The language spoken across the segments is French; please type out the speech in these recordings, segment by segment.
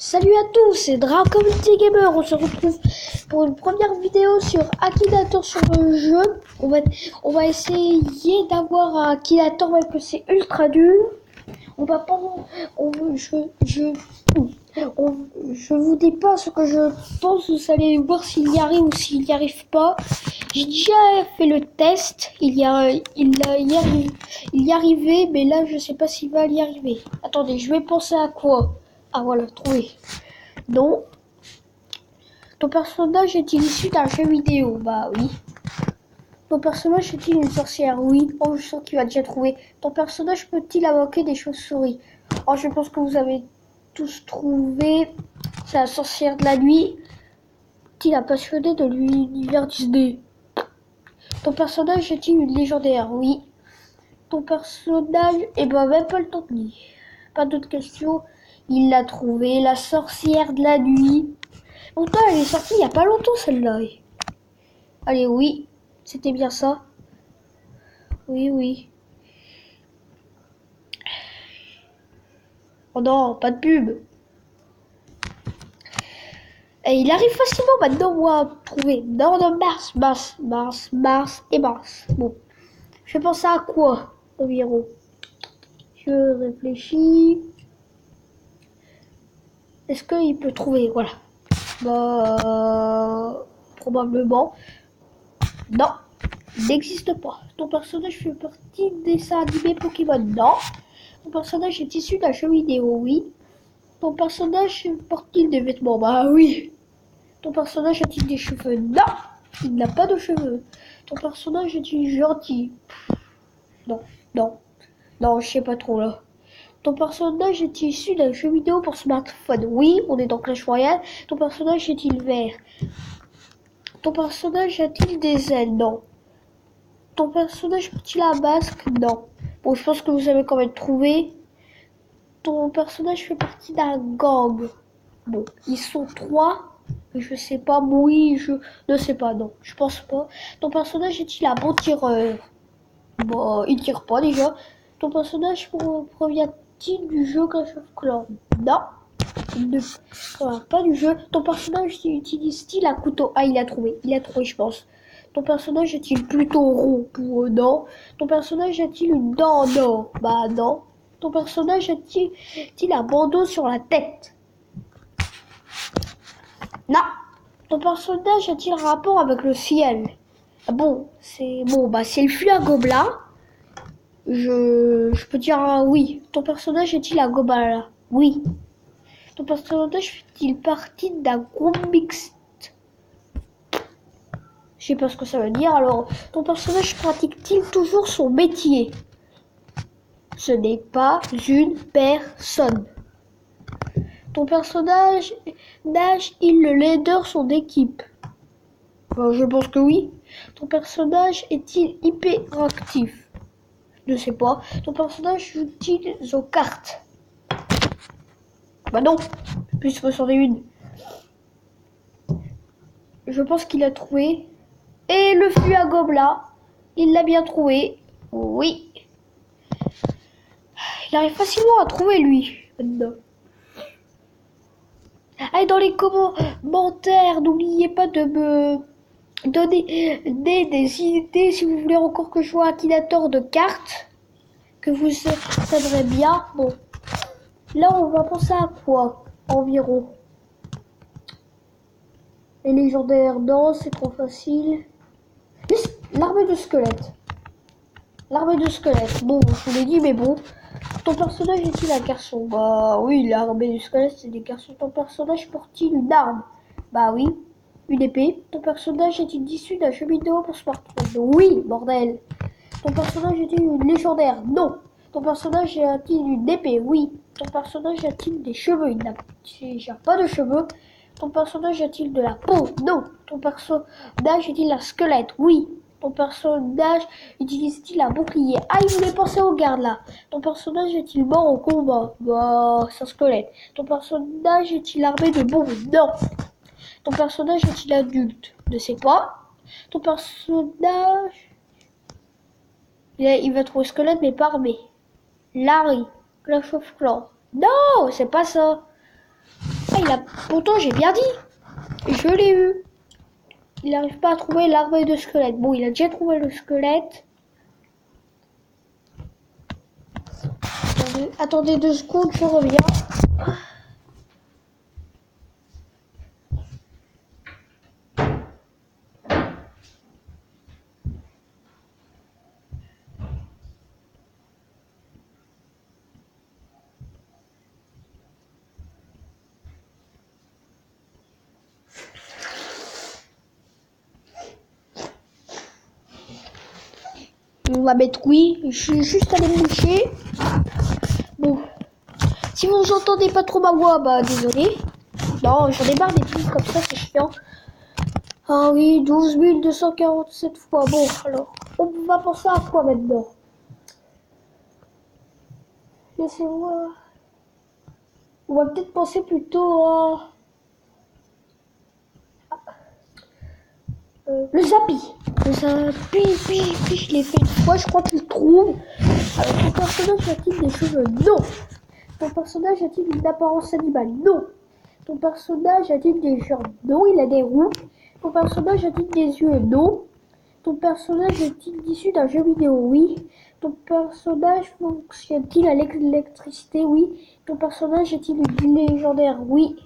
Salut à tous, c'est Dracominity Gamer. On se retrouve pour une première vidéo sur Akinator sur le jeu. On va essayer d'avoir un Akinator, même que c'est ultra dur. On va pas, je vous dis pas ce que je pense. Vous allez voir s'il y arrive ou s'il n'y arrive pas. J'ai déjà fait le test. Il y arrivait, mais là je sais pas s'il va y arriver. Attendez, je vais penser à quoi. Ah voilà, trouvé. Non. Ton personnage est-il issu d'un jeu vidéo? Bah oui. Ton personnage est-il une sorcière? Oui. Oh, je sens qu'il va déjà trouver. Ton personnage peut-il invoquer des chauves-souris? Oh, je pense que vous avez tous trouvé. C'est la sorcière de la nuit. Est-il un passionné de l'univers Disney? Ton personnage est-il une légendaire? Oui. Ton personnage... Eh ben, même pas le temps de dire. Pas d'autres questions. Il l'a trouvé. La sorcière de la nuit. Pourtant, elle est sortie il n'y a pas longtemps, celle-là. Allez, oui. C'était bien ça. Oui, oui. Oh non, pas de pub. Et il arrive facilement maintenant à trouver. Non, Mars et Mars. Bon. Je vais penser à quoi environ? Je réfléchis. Est-ce qu'il peut trouver? Voilà. Bah, probablement. Non, il n'existe pas. Ton personnage fait partie des dessins animés Pokémon? Non. Ton personnage est issu d'un jeu vidéo? Oui. Ton personnage porte-t-il des vêtements? Bah oui. Ton personnage a-t-il des cheveux? Non, il n'a pas de cheveux. Ton personnage est-il gentil? Non, non, je sais pas trop là. Ton personnage est issu d'un jeu vidéo pour smartphone? Oui, on est dans Clash Royale. Ton personnage est-il vert? Ton personnage a-t-il des ailes? Non. Ton personnage porte-t-il un masque? Non. Bon, je pense que vous avez quand même trouvé. Ton personnage fait partie d'un gang. Bon, ils sont 3. Je sais pas, oui, je ne sais pas, non, je pense pas. Ton personnage est-il un bon tireur? Bon, il tire pas déjà. Ton personnage provient-il du jeu Clash of Clans? Non, il ne provient pas du jeu. Ton personnage utilise-t-il un couteau? Ah, il a trouvé, je pense. Ton personnage est-il plutôt rond pour non? Ton personnage a-t-il une dent en or? Bah non. Ton personnage a-t-il un bandeau sur la tête? Non. Ton personnage a-t-il un rapport avec le ciel? Ah bon, c'est bon, bah si elle fuit un gobelin, je peux dire oui. Ton personnage est-il un gobelin? Oui. Ton personnage fait-il partie d'un groupe mixte? Je sais pas ce que ça veut dire. Alors, ton personnage pratique-t-il toujours son métier? Ce n'est pas une personne. Ton personnage nage-t-il le leader son équipe? Ben, je pense que oui. Ton personnage est-il hyperactif? Je sais pas. Ton personnage joue-t-il aux cartes? Bah non, puisque c'en est une. Je pense qu'il a trouvé. Et le flux à gobelin, il l'a bien trouvé. Oui. Il arrive facilement à trouver lui. Maintenant. Allez, dans les commentaires, n'oubliez pas de me donner des idées si vous voulez encore que je joue à Akinator de cartes. Que vous savez bien. Bon. Là, on va penser à quoi environ? Les légendaires, non, c'est trop facile. L'armée de squelette. L'armée de squelette. Bon, je vous l'ai dit, mais bon. Ton personnage est-il un garçon? Bah oui, l'armée du squelette, c'est des garçons. Ton personnage porte-t-il une arme? Bah oui, une épée. Ton personnage est-il issu d'un jeu vidéo pour smartphone? Oui, bordel. Ton personnage est-il une légendaire? Non. Ton personnage a-t-il une épée? Oui. Ton personnage a-t-il des cheveux? Il n'a pas de cheveux. Ton personnage a-t-il de la peau? Non. Ton personnage est-il un squelette? Oui. Ton personnage utilise-t-il un bouclier? Ah, il voulait penser au garde là. Ton personnage est-il mort au combat? Bah, c'est un squelette. Ton personnage est-il armé de bombes? Non. Ton personnage est-il adulte? Je ne sais pas. Ton personnage... Il va trouver squelette mais pas armé. Larry, Clash of Clans. Non, c'est pas ça. Ah, il a... Pourtant, j'ai bien dit. Je l'ai eu. Il n'arrive pas à trouver l'armée de squelette. Bon, il a déjà trouvé le squelette. Attendez 2 secondes, je reviens. On va mettre oui. Je suis juste allé me moucher. Bon. Si vous entendez pas trop ma voix, bah désolé. Non, j'en ai marre des trucs comme ça, c'est chiant. Ah oui, 12 247 fois. Bon, alors, on va penser à quoi maintenant? Laissez-moi... On va peut-être penser plutôt à... le Zappi. Le Zappi, je l'ai fait une fois, je crois qu'il trouve. Alors, ton personnage a-t-il des cheveux? Non. Ton personnage a-t-il une apparence animale? Non. Ton personnage a-t-il des jambes? Non, il a des roues. Ton personnage a-t-il des yeux? Non. Ton personnage est-il issu d'un jeu vidéo? Oui. Ton personnage fonctionne-t-il à l'électricité? Oui. Ton personnage est-il légendaire? Oui.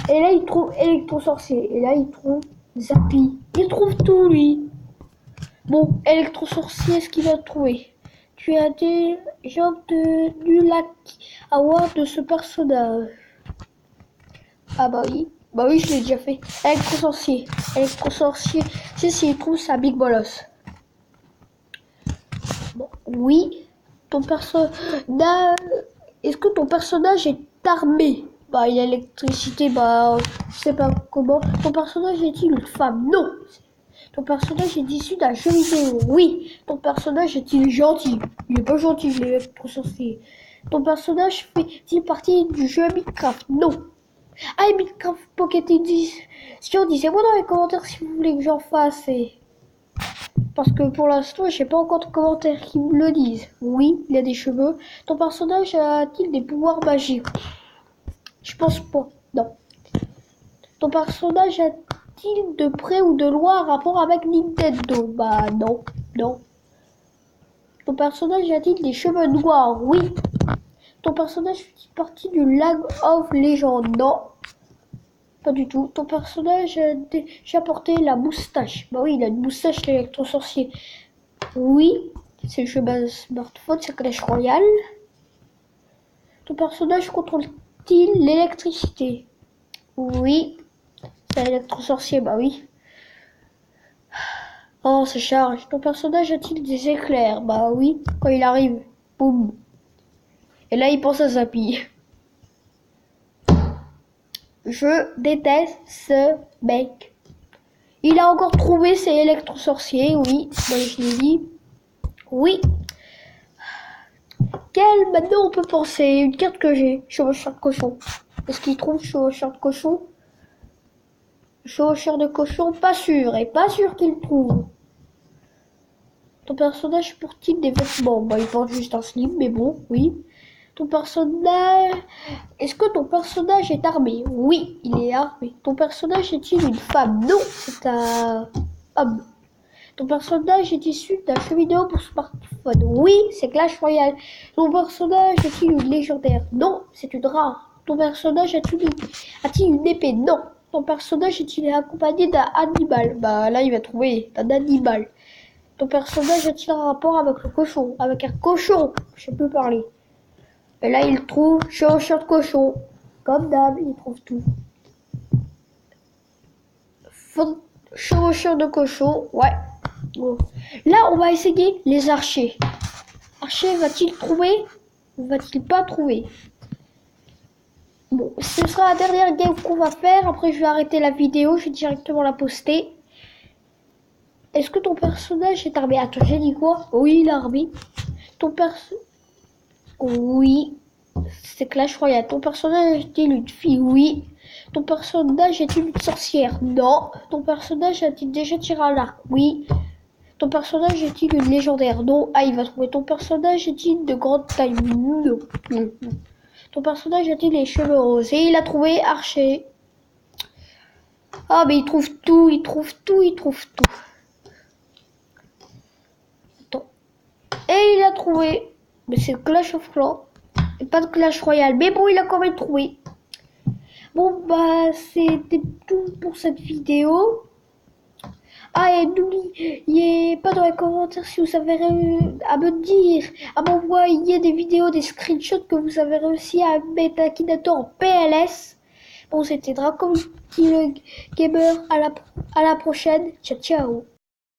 Et là, il trouve électro-sorcier. Et là, il trouve Zappi. Il trouve tout, lui. Bon, électro-sorcier, ce qu'il va trouver. Tu as déjà obtenu la award de ce personnage. Ah bah oui. Bah oui, je l'ai déjà fait. Électro-sorcier. Électro-sorcier. C'est s'il trouve sa big bolos. Bon, oui. Ton personnage... Est-ce que ton personnage est armé? Bah, il y a l'électricité, bah, je sais pas comment. Ton personnage est-il une femme? Non. Ton personnage est issu d'un jeu vidéo? Oui. Ton personnage est-il gentil? Il est pas gentil, je l'ai sorcier. Ton personnage fait-il partie du jeu Minecraft? Non. Ah, Minecraft Pocket Edition, disez-moi dans les commentaires si vous voulez que j'en fasse. Parce que pour l'instant, j'ai pas encore de commentaires qui me le disent. Oui, il a des cheveux. Ton personnage a-t-il des pouvoirs magiques? Je pense pas. Non. Ton personnage a-t-il de près ou de loin un rapport avec Nintendo? Bah non, non. Ton personnage a-t-il des cheveux noirs? Oui. Ton personnage fait partie du Lag of Legend? Non. Pas du tout. Ton personnage a déjà porté la moustache? Bah oui, il a une moustache, l'électro-sorcier. Oui. C'est le jeu smartphone, c'est Clash Royale. Ton personnage contrôle-t-il l'électricité? Oui. C'est l'électro-sorcier, bah oui. Oh, ça charge. Ton personnage a-t-il des éclairs? Bah oui, quand il arrive. Boum. Et là, il pense à Zappi. Je déteste ce mec. Il a encore trouvé ses électro-sorciers, oui. Bah, je l'ai dit. Oui. Quelle maintenant on peut penser? Une carte que j'ai. Chevaucheur de cochon. Est-ce qu'il trouve chevaucheur de cochon? Chevaucheur de cochon, pas sûr. Et pas sûr qu'il trouve. Ton personnage porte-t-il des vêtements? Bah, il porte juste un slip, mais bon, oui. Ton personnage... Est-ce que ton personnage est armé? Oui, il est armé. Ton personnage est-il une femme? Non, c'est un homme. Ton personnage est issu d'un jeu vidéo pour smartphone? Oui, c'est Clash Royale. Ton personnage est-il une légendaire? Non, c'est une rare. Ton personnage a-t-il une épée? Non. Ton personnage est-il accompagné d'un animal? Bah là, il va trouver un animal. Ton personnage a-t-il un rapport avec le cochon? Avec un cochon? Je peux parler. Et là, il trouve chevaucheur de cochon. Comme d'hab, il trouve tout. Chevaucheur de cochon, ouais. Bon. Là, on va essayer les archers. Archer va-t-il trouver ou va-t-il pas trouver? Bon, ce sera la dernière game qu'on va faire. Après, je vais arrêter la vidéo. Je vais directement la poster. Est-ce que ton personnage est armé? Attends, j'ai dit quoi? Oui, il est armé. Ton perso... Oui. C'est Clash Royale. Ton personnage est-il une fille? Oui. Ton personnage est-il une sorcière? Non. Ton personnage a-t-il déjà tiré à l'arc? Oui. Ton personnage est-il une légendaire? Non. Ah, il va trouver. Ton personnage est-il de grande taille? Non. Ton personnage a-t-il les cheveux roses? Et il a trouvé Archer. Ah, mais il trouve tout, il trouve tout, il trouve tout. Attends. Et il a trouvé. Mais c'est Clash of Clans. Et pas de Clash Royale. Mais bon, il a quand même trouvé. Bon, bah, c'était tout pour cette vidéo. Ah, et n'oubliez pas dans les commentaires si vous avez à me dire, à m'envoyer des vidéos, des screenshots que vous avez réussi à mettre Akinator en PLS. Bon, c'était Draco le Gamer. À la prochaine. Ciao, ciao.